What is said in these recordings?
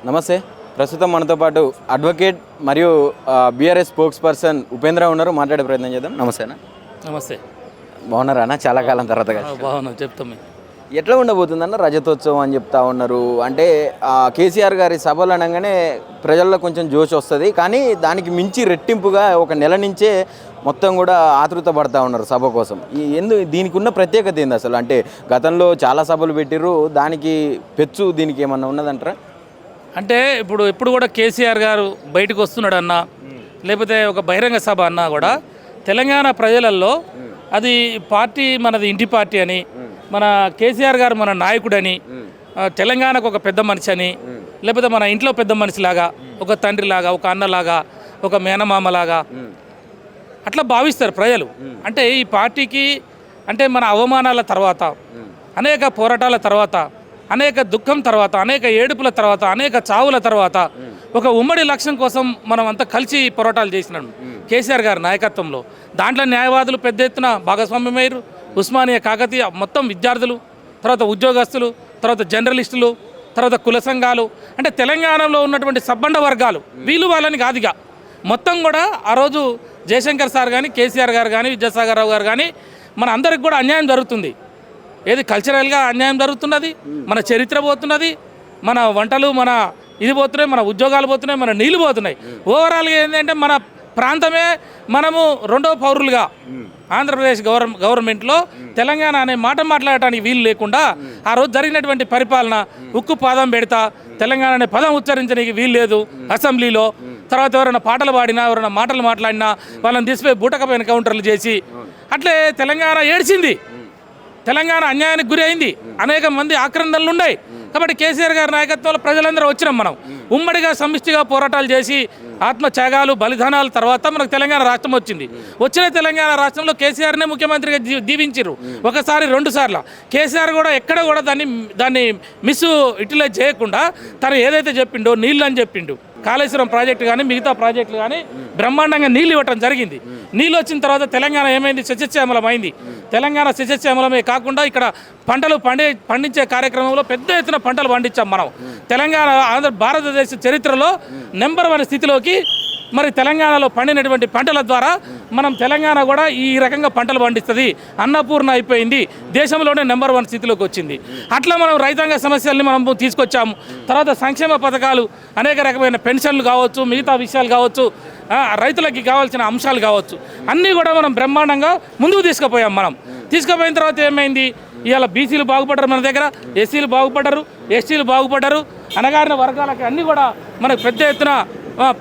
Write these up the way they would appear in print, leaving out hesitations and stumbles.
నమస్తే. ప్రస్తుతం మనతో పాటు అడ్వకేట్ మరియు బీఆర్ఎస్ స్పోక్స్ పర్సన్ ఉపేంద్ర ఉన్నారు. మాట్లాడే ప్రయత్నం చేద్దాం. నమస్తేనా? నమస్తే. బాగున్నారా అన్న? చాలా కాలం తర్వాత బాగున్నాం. చెప్తాం. ఎట్లా ఉండబోతుందన్న రజతోత్సవం అని చెప్తా ఉన్నారు. అంటే కేసీఆర్ గారి సభలు అనగానే ప్రజల్లో కొంచెం జోష్ వస్తుంది, కానీ దానికి మించి రెట్టింపుగా ఒక నెల నుంచే మొత్తం కూడా ఆతృత పడతా ఉన్నారు సభ కోసం. దీనికి ఉన్న ప్రత్యేకత ఏంది అసలు? అంటే గతంలో చాలా సభలు పెట్టిర్రు, దానికి పెచ్చు దీనికి ఏమన్నా ఉన్నదంటారా? అంటే ఇప్పుడు కూడా కేసీఆర్ గారు బయటకు వస్తున్నాడు అన్నా, లేకపోతే ఒక బహిరంగ సభ అన్నా కూడా తెలంగాణ ప్రజలలో అది పార్టీ మనది ఇంటి పార్టీ అని, మన కేసీఆర్ గారు మన నాయకుడని, తెలంగాణకు ఒక పెద్ద మనిషి అని, లేకపోతే మన ఇంట్లో పెద్ద మనిషిలాగా, ఒక తండ్రిలాగా, ఒక అన్నలాగా, ఒక మేనమామలాగా అట్లా భావిస్తారు ప్రజలు. అంటే ఈ పార్టీకి అంటే మన అవమానాల తర్వాత, అనేక పోరాటాల తర్వాత, అనేక దుఃఖం తర్వాత, అనేక ఏడుపుల తర్వాత, అనేక చావుల తర్వాత ఒక ఉమ్మడి లక్ష్యం కోసం మనం అంతా కలిసి పోరాటాలు చేసినాం కేసీఆర్ గారి నాయకత్వంలో. దాంట్లో న్యాయవాదులు పెద్ద ఎత్తున భాగస్వామ్యమయ్యారు. ఉస్మానియా, కాకతీయ మొత్తం విద్యార్థులు, తర్వాత ఉద్యోగస్తులు, తర్వాత జర్నలిస్టులు, తర్వాత కుల సంఘాలు, అంటే తెలంగాణలో ఉన్నటువంటి సబ్బండ వర్గాలు, వీళ్ళు వాళ్ళని కాదుగా మొత్తం కూడా ఆ రోజు జయశంకర్ సార్ కానీ, కేసీఆర్ గారు కానీ, విద్యాసాగర్ రావు గారు కానీ మన అందరికి కూడా అన్యాయం జరుగుతుంది. ఏది కల్చరల్గా అన్యాయం జరుగుతున్నది, మన చరిత్ర పోతున్నది, మన వంటలు మన ఇది పోతున్నాయి, మన ఉద్యోగాలు పోతున్నాయి, మన నీళ్ళు పోతున్నాయి. ఓవరాల్గా ఏంటంటే మన ప్రాంతమే మనము రెండవ పౌరులుగా ఆంధ్రప్రదేశ్ గవర్నమెంట్లో తెలంగాణ అనే మాట మాట్లాడటానికి వీలు లేకుండా ఆ రోజు జరిగినటువంటి పరిపాలన, ఉక్కు పాదం పెడతా తెలంగాణ అనే పదం ఉచ్చరించడానికి వీలు లేదు అసెంబ్లీలో. తర్వాత ఎవరైనా పాటలు పాడినా, ఎవరైనా మాటలు మాట్లాడినా వాళ్ళని తీసిపోయి బూటకపైన కౌంటర్లు చేసి అట్లే తెలంగాణ ఏడ్చింది. తెలంగాణ అన్యాయానికి గురి అయింది, అనేక మంది ఆక్రందనలు ఉన్నాయి. కాబట్టి కేసీఆర్ గారి నాయకత్వంలో ప్రజలందరూ వచ్చినాం. మనం ఉమ్మడిగా సమిష్టిగా పోరాటాలు చేసి ఆత్మత్యాగాలు, బలిదానాల తర్వాత మనకు తెలంగాణ రాష్ట్రం వచ్చింది. వచ్చిన తెలంగాణ రాష్ట్రంలో కేసీఆర్నే ముఖ్యమంత్రిగా దీవించారు. ఒకసారి, 2 సార్లు. కేసీఆర్ కూడా ఎక్కడ కూడా దాన్ని మిస్ యూటిలైజ్ చేయకుండా తను ఏదైతే చెప్పిండో, నీళ్ళు అని చెప్పిండు. కాళేశ్వరం ప్రాజెక్టు కానీ, మిగతా ప్రాజెక్టులు కానీ బ్రహ్మాండంగా నీళ్ళు ఇవ్వటం జరిగింది. నీళ్ళు వచ్చిన తర్వాత తెలంగాణ ఏమైంది? సస్యశ్యామలమైంది. తెలంగాణ సస్యశ్యామలమే కాకుండా ఇక్కడ పంటలు పండించే కార్యక్రమంలో పెద్ద ఎత్తున పంటలు పండించాం మనం. తెలంగాణ భారతదేశ చరిత్రలో నెంబర్ 1 స్థితిలోకి మరి తెలంగాణలో పండినటువంటి పంటల ద్వారా మనం తెలంగాణ కూడా ఈ రకంగా పంటలు పండిస్తుంది. అన్నపూర్ణ అయిపోయింది, దేశంలోనే నెంబర్ 1 స్థితిలోకి వచ్చింది. అట్లా మనం రైతాంగ సమస్యల్ని మనం తీసుకొచ్చాము. తర్వాత సంక్షేమ పథకాలు, అనేక రకమైన పెన్షన్లు కావచ్చు, మిగతా విషయాలు కావచ్చు, రైతులకి కావాల్సిన అంశాలు కావచ్చు, అన్నీ కూడా మనం బ్రహ్మాండంగా ముందుకు తీసుకుపోయాం. మనం తీసుకుపోయిన తర్వాత ఏమైంది? ఇవాళ బీసీలు బాగుపడ్డారు మన దగ్గర, ఎస్సీలు బాగుపడ్డారు, ఎస్టీలు బాగుపడ్డారు, అణగారిన వర్గాలకి అన్నీ కూడా మనకు పెద్ద ఎత్తున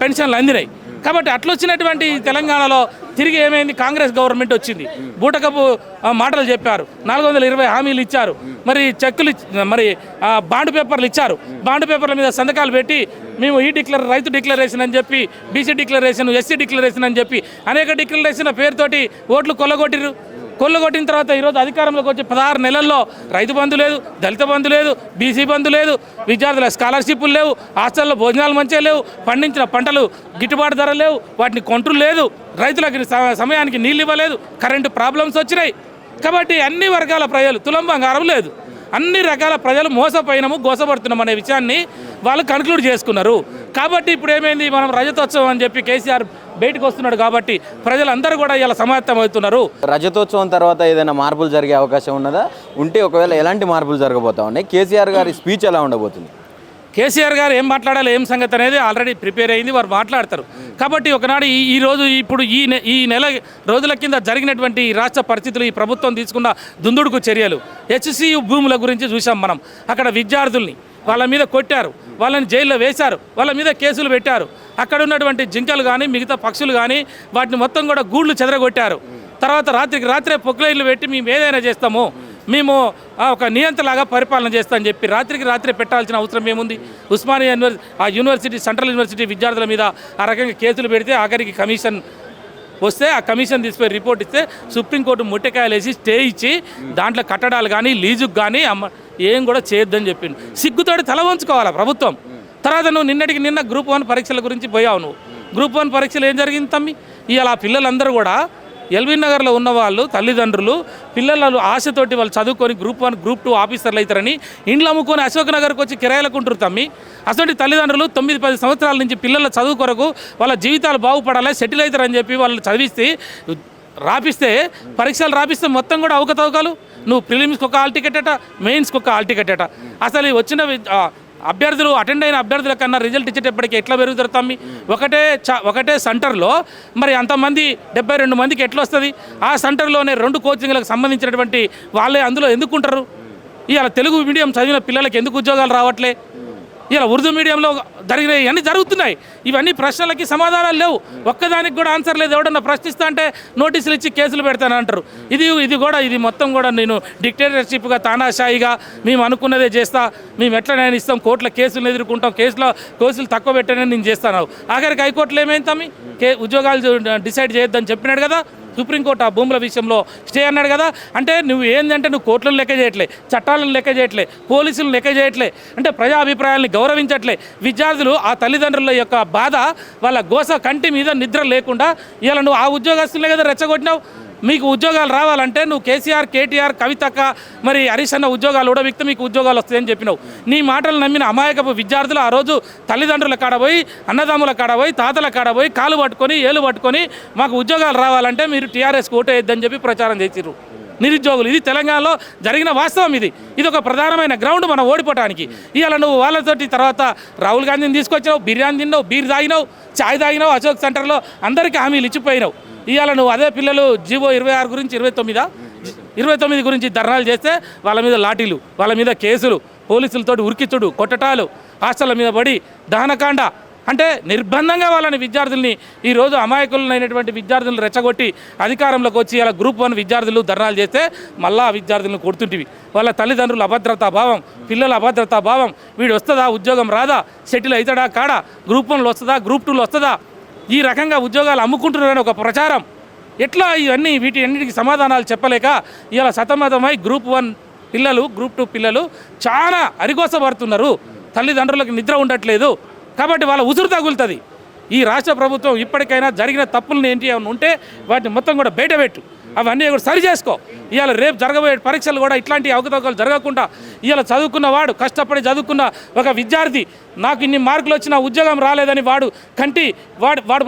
పెన్షన్లు అందినాయి. కాబట్టి అట్లా వచ్చినటువంటి తెలంగాణలో తిరిగి ఏమైంది? కాంగ్రెస్ గవర్నమెంట్ వచ్చింది. బూటకపు మాటలు చెప్పారు, 420 హామీలు ఇచ్చారు, మరి చెక్కులు, మరి బాండ్ పేపర్లు ఇచ్చారు. బాండ్ పేపర్ల మీద సంతకాలు పెట్టి మేము రైతు డిక్లరేషన్ అని చెప్పి, బీసీ డిక్లరేషన్, ఎస్సీ డిక్లరేషన్ అని చెప్పి అనేక డిక్లరేషన్ పేరుతోటి ఓట్లు కొల్లగొట్టిన తర్వాత ఈరోజు అధికారంలోకి వచ్చి 16 నెలల్లో రైతు బంధు లేదు, దళిత బంధు లేదు, బీసీ బంధు లేదు, విద్యార్థుల స్కాలర్షిప్లు లేవు, హాస్టల్లో భోజనాలు మంచిగా లేవు, పండించిన పంటలు గిట్టుబాటు ధర లేవు, వాటిని కొంటూ లేదు, రైతులకు సమయానికి నీళ్ళు ఇవ్వలేదు, కరెంటు ప్రాబ్లమ్స్ వచ్చినాయి. కాబట్టి అన్ని వర్గాల ప్రజలు తులం బంగారం లేదు, అన్ని రకాల ప్రజలు మోసపోయినాము, గోసపడుతున్నాం అనే విషయాన్ని వాళ్ళు కన్క్లూడ్ చేసుకున్నారు. కాబట్టి ఇప్పుడు ఏమైంది? మనం రజతోత్సవం అని చెప్పి కేసీఆర్ బయటకు వస్తున్నాడు కాబట్టి ప్రజలందరూ కూడా ఇలా సమాయత్తం అవుతున్నారు. రజతోత్సవం తర్వాత ఏదైనా మార్పులు జరిగే అవకాశం ఉన్నదా? ఉంటే ఒకవేళ ఎలాంటి మార్పులు జరగబోతా ఉన్నాయి? కేసీఆర్ గారి స్పీచ్ ఎలా ఉండబోతుంది? కేసీఆర్ గారు ఏం మాట్లాడాలి, ఏం సంగతి అనేది ఆల్రెడీ ప్రిపేర్ అయింది, వారు మాట్లాడతారు. కాబట్టి ఒకనాడు ఈరోజు ఇప్పుడు ఈ నెల రోజుల కింద జరిగినటువంటి రాష్ట్ర పరిస్థితులు, ఈ ప్రభుత్వం తీసుకున్న దుందుడుకు చర్యలు, HCU భూముల గురించి చూసాం మనం. అక్కడ విద్యార్థుల్ని వాళ్ళ మీద కొట్టారు, వాళ్ళని జైల్లో వేశారు, వాళ్ళ మీద కేసులు పెట్టారు. అక్కడ ఉన్నటువంటి జింకలు కానీ, మిగతా పక్షులు కానీ వాటిని మొత్తం కూడా గూళ్ళు చెదరగొట్టారు. తర్వాత రాత్రే పొక్లైన్లు పెట్టి మేము ఏదైనా చేస్తాము, మేము ఒక నియంత్రణలాగా పరిపాలన చేస్తామని చెప్పి రాత్రే పెట్టాల్సిన అవసరం ఏముంది? ఉస్మానియా యూనివర్సిటీ, సెంట్రల్ యూనివర్సిటీ విద్యార్థుల మీద ఆ రకంగా కేసులు పెడితే ఆఖరికి కమిషన్ వస్తే ఆ కమిషన్ తీసుకుపోయి రిపోర్ట్ ఇస్తే సుప్రీంకోర్టు ముట్టకాయలు వేసి స్టే ఇచ్చి దాంట్లో కట్టడాలు కానీ, లీజుకు కానీ ఏం కూడా చేయొద్దని చెప్పిండు. సిగ్గుతోటి తల వంచుకోవాలి ప్రభుత్వం. తర్వాత నువ్వు నిన్న గ్రూప్ 1 పరీక్షల గురించి పోయావు. నువ్వు గ్రూప్ 1 పరీక్షలు ఏం జరిగింది తమ్మి? ఇవాళ ఆ పిల్లలందరూ కూడా ఎల్బీ నగర్లో ఉన్న వాళ్ళు తల్లిదండ్రులు పిల్లలు ఆశతోటి వాళ్ళు చదువుకొని గ్రూప్ 1 గ్రూప్ 2 ఆఫీసర్లు అవుతారని ఇండ్లు అమ్ముకొని అశోక్ నగర్కి వచ్చి కిరాయిలకు ఉంటారు తమ్మి. అసలు తల్లిదండ్రులు 9-10 సంవత్సరాల నుంచి పిల్లల చదువు కొరకు వాళ్ళ జీవితాలు బాగుపడాలి సెటిల్ అవుతారని చెప్పి వాళ్ళు చదివిస్తే రాపిస్తే పరీక్షలు రాపిస్తే మొత్తం కూడా అవకతవకలు. నువ్వు ప్రిలిమ్స్కి ఒక హాల్ టికెట్ అట, మెయిన్స్కి ఒక హాల్ టికెట్ అట. అసలు వచ్చిన అభ్యర్థులు అటెండ్ అయిన అభ్యర్థుల కన్నా రిజల్ట్ ఇచ్చేటప్పటికి ఎట్లా పెరుగుతారు తమ్మి? ఒకటే సెంటర్లో మరి అంతమంది 72 మందికి ఎట్లా వస్తుంది? ఆ సెంటర్లోనే 2 కోచింగ్లకు సంబంధించినటువంటి వాళ్ళే అందులో ఎందుకుంటారు? ఇవాళ తెలుగు మీడియం చదివిన పిల్లలకి ఎందుకు ఉద్యోగాలు రావట్లే? ఇలా ఉర్దూ మీడియంలో జరిగినాయి ఇవన్నీ జరుగుతున్నాయి. ఇవన్నీ ప్రశ్నలకి సమాధానాలు లేవు, ఒక్కదానికి కూడా ఆన్సర్ లేదు. ఎవడన్నా ప్రశ్నిస్తా అంటే నోటీసులు ఇచ్చి కేసులు పెడతానంటారు. ఇది మొత్తం కూడా నేను డిక్టేటర్షిప్గా తానాషాయిగా మేము అనుకున్నదే చేస్తా, మేము ఎట్లా నేను ఇస్తాం, కోర్టుల కేసులు ఎదుర్కొంటాం, కేసులు తక్కువ పెట్టానని నేను చేస్తాను. ఆఖరికి హైకోర్టులో ఏమైంది? ఉద్యోగాలు డిసైడ్ చేయొద్దని చెప్పినాడు కదా సుప్రీంకోర్టు. ఆ భూముల విషయంలో స్టే అన్నాడు కదా. అంటే నువ్వు ఏంటంటే నువ్వు కోర్టులను లెక్క చేయట్లే, చట్టాలను లెక్క చేయట్లే, పోలీసులను లెక్క చేయట్లే, అంటే ప్రజా అభిప్రాయాలను గౌరవించట్లే. విద్యార్థులు ఆ తల్లిదండ్రుల యొక్క బాధ, వాళ్ళ గోస కంటి మీద నిద్ర లేకుండా ఇలా నువ్వు ఆ ఉద్యోగస్తులే కదా రెచ్చగొట్టినావు. మీకు ఉద్యోగాలు రావాలంటే నువ్వు కేసీఆర్, కేటీఆర్, కవితక్క, మరి హరీష్ అన్న ఉద్యోగాలు ఉడబిక్తే మీకు ఉద్యోగాలు వస్తాయని చెప్పినావు. నీ మాటలు నమ్మిన అమాయకపు విద్యార్థులు ఆ రోజు తల్లిదండ్రుల కాడపోయి, అన్నదమ్ముల కాడపోయి, తాతల కాడపోయి కాలు పట్టుకొని ఏలు పట్టుకొని మాకు ఉద్యోగాలు రావాలంటే మీరు టీఆర్ఎస్కి ఓటు వేయొద్దని చెప్పి ప్రచారం చేసిర్రు నిరుద్యోగులు. ఇది తెలంగాణలో జరిగిన వాస్తవం. ఇది ఒక ప్రధానమైన గ్రౌండ్ మనం ఓడిపోవటానికి. ఇవాళ నువ్వు వాళ్ళతోటి తర్వాత రాహుల్ గాంధీని తీసుకొచ్చినావు, బిర్యానీ తిన్నావు, బీర్ తాగినావు, ఛాయ్ తాగినావు, అశోక్ సెంటర్లో అందరికీ హామీలు ఇచ్చిపోయినావు. ఇవాళ నువ్వు అదే పిల్లలు జీవో 26 గురించి 29 గురించి ధర్నాలు చేస్తే వాళ్ళ మీద లాఠీలు, వాళ్ళ మీద కేసులు, పోలీసులతోటి ఉరికిచ్చుడు, కొట్టటాలు, హాస్టళ్ళ మీద పడి దహనకాండ. అంటే నిర్బంధంగా వాళ్ళని విద్యార్థుల్ని ఈరోజు అమాయకులైనటువంటి విద్యార్థులను రెచ్చగొట్టి అధికారంలోకి వచ్చి ఇలా గ్రూప్ 1 విద్యార్థులు ధర్నాలు చేస్తే మళ్ళా విద్యార్థులను కొడుతుంటివి. వాళ్ళ తల్లిదండ్రుల అభద్రతా భావం, పిల్లల అభద్రతా భావం, వీడు వస్తుందా, ఉద్యోగం రాదా, సెటిల్ అవుతాడా కాడా, గ్రూప్ 1లో వస్తుందా, గ్రూప్ 2లో వస్తుందా, ఈ రకంగా ఉద్యోగాలు అమ్ముకుంటున్నారని ఒక ప్రచారం. ఎట్లా ఇవన్నీ వీటన్నిటికి సమాధానాలు చెప్పలేక ఇలా సతమతమై గ్రూప్ 1 పిల్లలు, గ్రూప్ 2 పిల్లలు చాలా అరిగోసపడుతున్నారు. తల్లిదండ్రులకు నిద్ర ఉండట్లేదు. కాబట్టి వాళ్ళ ఉసురు తగులుతుంది. ఈ రాష్ట్ర ప్రభుత్వం ఇప్పటికైనా జరిగిన తప్పులను ఏంటి ఏమైనా ఉంటే వాటిని మొత్తం కూడా బయటపెట్టు, అవన్నీ కూడా సరి చేసుకో. ఇవాళ రేపు జరగబోయే పరీక్షలు కూడా ఇట్లాంటి అవకతవకలు జరగకుండా ఇవాళ చదువుకున్నవాడు, కష్టపడి చదువుకున్న ఒక విద్యార్థి నాకు ఇన్ని మార్కులు వచ్చినా ఉద్యోగం రాలేదని వాడు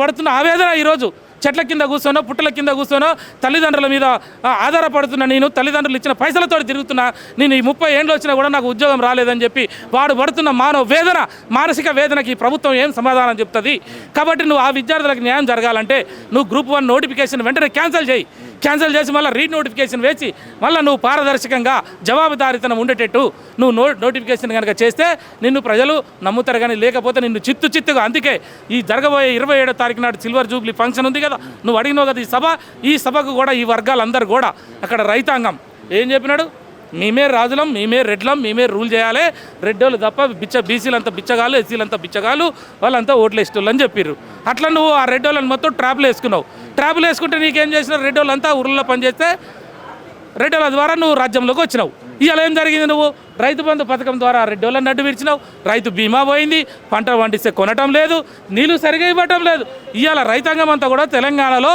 పడుతున్న ఆవేదన ఈరోజు చెట్ల కింద కూర్చోనో, పుట్టల కింద కూర్చోనో, తల్లిదండ్రుల మీద ఆధారపడుతున్నా, నేను తల్లిదండ్రులు ఇచ్చిన పైసలతో తిరుగుతున్నా, నేను ఈ 30 ఏళ్ళు వచ్చినా కూడా నాకు ఉద్యోగం రాలేదని చెప్పి వాడు పడుతున్న మానసిక వేదనకి ఈ ప్రభుత్వం ఏం సమాధానం చెప్తుంది? కాబట్టి నువ్వు ఆ విద్యార్థులకు న్యాయం జరగాలంటే నువ్వు గ్రూప్ 1 నోటిఫికేషన్ వెంటనే క్యాన్సిల్ చేసి మళ్ళీ రీనోటిఫికేషన్ వేసి మళ్ళీ నువ్వు పారదర్శకంగా జవాబుదారీతనం ఉండేటట్టు నువ్వు నోటిఫికేషన్ కనుక చేస్తే నిన్ను ప్రజలు నమ్ముతారు. కానీ లేకపోతే నిన్ను చిత్తుగా. అందుకే ఈ జరగబోయే 27వ తారీఖు నాడు సిల్వర్ జూబ్లీ ఫంక్షన్ ఉంది కదా, నువ్వు అడిగినావు కదా ఈ సభకు కూడా ఈ వర్గాలందరూ కూడా అక్కడ రైతాంగం ఏం చెప్పినాడు? మేమే రాజులం, మేమే రెడ్లం, మేమే రూల్ చేయాలి, రెడ్డోళ్ళు తప్ప బీసీలంతా బిచ్చగాళ్ళు, ఎస్సీలంతా బిచ్చగాళ్ళు, వాళ్ళంతా ఓట్లు వేసేటోళ్ళు అని చెప్పారు. అట్లా నువ్వు ఆ రెడ్డోళ్ళని మొత్తం ట్రాప్లు వేసుకున్నావు. ట్రాప్లు వేసుకుంటే నీకేం చేసినావు? రెడ్డోళ్ళంతా ఊర్లో పనిచేస్తే రెడ్డోళ్ళ ద్వారా నువ్వు రాజ్యంలోకి వచ్చినావు. ఇవాళ ఏం జరిగింది? నువ్వు రైతు బంధు పథకం ద్వారా రెడ్డోళ్ళని నడ్డు విడిచినావు, రైతు బీమా పోయింది, పంట పండిస్తే కొనటం లేదు, నీళ్ళు సరిగా ఇవ్వటం లేదు. ఇవాళ రైతాంగం అంతా కూడా తెలంగాణలో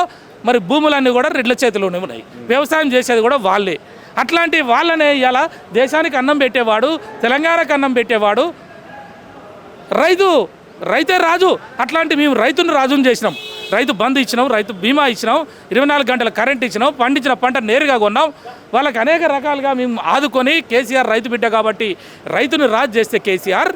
మరి భూములన్నీ కూడా రెడ్ల చేతిలోనే ఉన్నాయి, వ్యవసాయం చేసేది కూడా వాళ్ళే. అట్లాంటి వాళ్ళనే ఇలా దేశానికి అన్నం పెట్టేవాడు, తెలంగాణకు అన్నం పెట్టేవాడు రైతే రాజు. అట్లాంటి మేము రైతును రాజుని చేసినాం. రైతు బంధు ఇచ్చినాం, రైతు బీమా ఇచ్చినాం, 24 గంటల కరెంట్ ఇచ్చినాం, పండించిన పంట నేరుగా కొన్నాం. వాళ్ళకి అనేక రకాలుగా మేము ఆదుకొని కేసీఆర్ రైతు బిడ్డ కాబట్టి రైతుని రాజు చేస్తే కేసీఆర్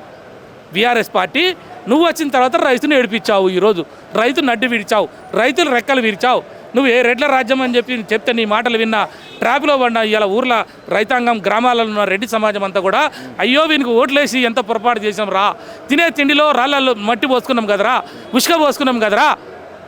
బీఆర్ఎస్ పార్టీ, నువ్వు వచ్చిన తర్వాత రైతుని ఏడిపించావు. ఈరోజు రైతు నడ్డి విడిచావు, రైతులు రెక్కలు విరిచావు. నువ్వు ఏ రెడ్ల రాజ్యం అని చెప్తే నీ మాటలు విన్నా ట్రాప్లో పడిన ఇలా ఊర్ల రైతాంగం, గ్రామాలలో ఉన్న రెడ్డి సమాజం అంతా కూడా అయ్యో వీనికి ఓట్లేసి ఎంత పొరపాటు చేసాం రా, తినే తిండిలో రాళ్ళల్లో మట్టి పోసుకున్నాం కదరా, ఉష్క పోసుకున్నాం కదరా,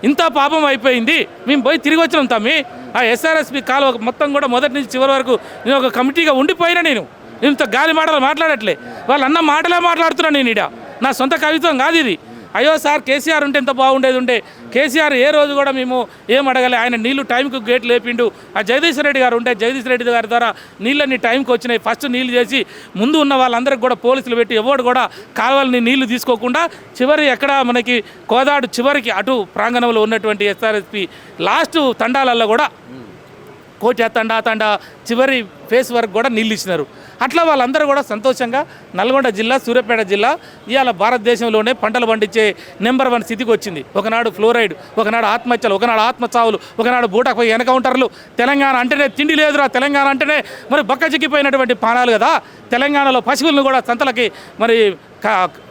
ఇంత పాపం అయిపోయింది. మేము పోయి తిరిగి వచ్చినాం తమ్మి. ఆ ఎస్ఆర్ఎస్పి కాలువ మొత్తం కూడా మొదటి నుంచి చివరి వరకు నేను ఒక కమిటీగా ఉండిపోయినా. నేను ఇంత గాలి మాటలు మాట్లాడట్లే, వాళ్ళు అన్న మాటలే మాట్లాడుతున్నా. నేను నా సొంత కవిత్వం కాదు ఇది. అయ్యో సార్ కేసీఆర్ ఉంటే ఎంత బాగుండేది ఉండే, కేసీఆర్ ఏ రోజు కూడా మేము ఏం అడగలే, ఆయన నీళ్లు టైంకి గేట్లు లేపిండు. ఆ జగదీష్ రెడ్డి గారు ఉంటే జగదీష్ రెడ్డి గారి ద్వారా నీళ్ళన్నీ టైంకి వచ్చినాయి. ఫస్ట్ నీళ్లు చేసి ముందు ఉన్న వాళ్ళందరికీ కూడా పోలీసులు పెట్టి ఎవడు కూడా కాలువలని నీళ్లు తీసుకోకుండా చివరి ఎక్కడ మనకి కోదాడు చివరికి అటు ప్రాంగణంలో ఉన్నటువంటి ఎస్ఆర్ఎస్పి లాస్ట్ తండాలలో కూడా కోటి తండా చివరి ఫేస్ వరకు కూడా నీళ్ళు ఇచ్చినారు. అట్లా వాళ్ళందరూ కూడా సంతోషంగా నల్గొండ జిల్లా, సూర్యాపేట జిల్లా ఇవాళ భారతదేశంలోనే పంటలు పండించే నెంబర్ 1 స్థితికి వచ్చింది. ఒకనాడు ఫ్లోరైడ్, ఒకనాడు ఆత్మహత్యలు, ఒకనాడు ఆత్మచావులు, ఒకనాడు బూటకు ఎన్కౌంటర్లు. తెలంగాణ అంటేనే తిండి లేదురా, తెలంగాణ అంటేనే మరి బక్కచిక్కిపోయినటువంటి పానాలు కదా. తెలంగాణలో పశువులను కూడా సంతలకి మరి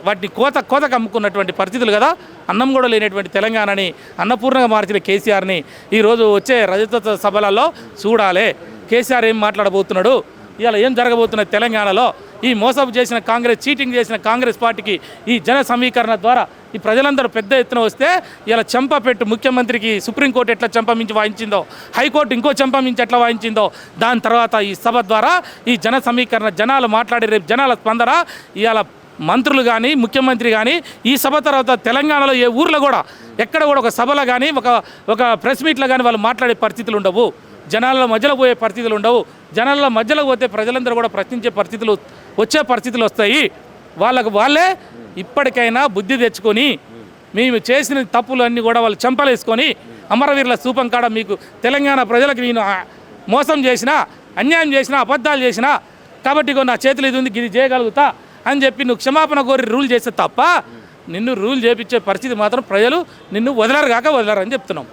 వాటిని కోతకు అమ్ముకున్నటువంటి పరిస్థితులు కదా. అన్నం కూడా లేనటువంటి తెలంగాణని అన్నపూర్ణంగా మార్చిన కేసీఆర్ని ఈరోజు వచ్చే రజతోత్సవ సభలలో చూడాలి. కేసీఆర్ ఏం మాట్లాడబోతున్నాడు, ఇవాళ ఏం జరగబోతున్నది తెలంగాణలో. ఈ మోసపు చేసిన కాంగ్రెస్, చీటింగ్ చేసిన కాంగ్రెస్ పార్టీకి ఈ జన సమీకరణ ద్వారా ఈ ప్రజలందరూ పెద్ద ఎత్తున వస్తే ఇలా చెంపపెట్టు ముఖ్యమంత్రికి సుప్రీంకోర్టు ఎట్లా చెంపమించి వాయించిందో, హైకోర్టు ఇంకో చెంపమించి ఎట్లా వాయించిందో, దాని తర్వాత ఈ సభ ద్వారా ఈ జన సమీకరణ, జనాలు మాట్లాడే రేపు జనాల స్పందన ఇవాళ మంత్రులు కానీ ముఖ్యమంత్రి కానీ ఈ సభ తర్వాత తెలంగాణలో ఏ ఊర్లో కూడా ఎక్కడ కూడా ఒక సభలో కానీ ఒక ప్రెస్ మీట్లో కానీ వాళ్ళు మాట్లాడే పరిస్థితులు ఉండవు. జనాల మధ్యలో పోయే పరిస్థితులు ఉండవు. జనాల మధ్యలో పోతే ప్రజలందరూ కూడా ప్రశ్నించే పరిస్థితులు వచ్చే పరిస్థితులు వస్తాయి. వాళ్ళే ఇప్పటికైనా బుద్ధి తెచ్చుకొని మేము చేసిన తప్పులన్నీ కూడా వాళ్ళు చెంపలేసుకొని అమరవీరుల స్థూపం కాడ మీకు తెలంగాణ ప్రజలకు నేను మోసం చేసినా, అన్యాయం చేసినా, అబద్ధాలు చేసినా కాబట్టి నా చేతులు ఇది ఉంది, ఇది చేయగలుగుతా అని చెప్పి నువ్వు క్షమాపణ కోరి రూల్ చేస్తే తప్ప నిన్ను రూల్ చేయించే పరిస్థితి మాత్రం ప్రజలు నిన్ను వదలరు కాక వదలరు అని చెప్తున్నాం.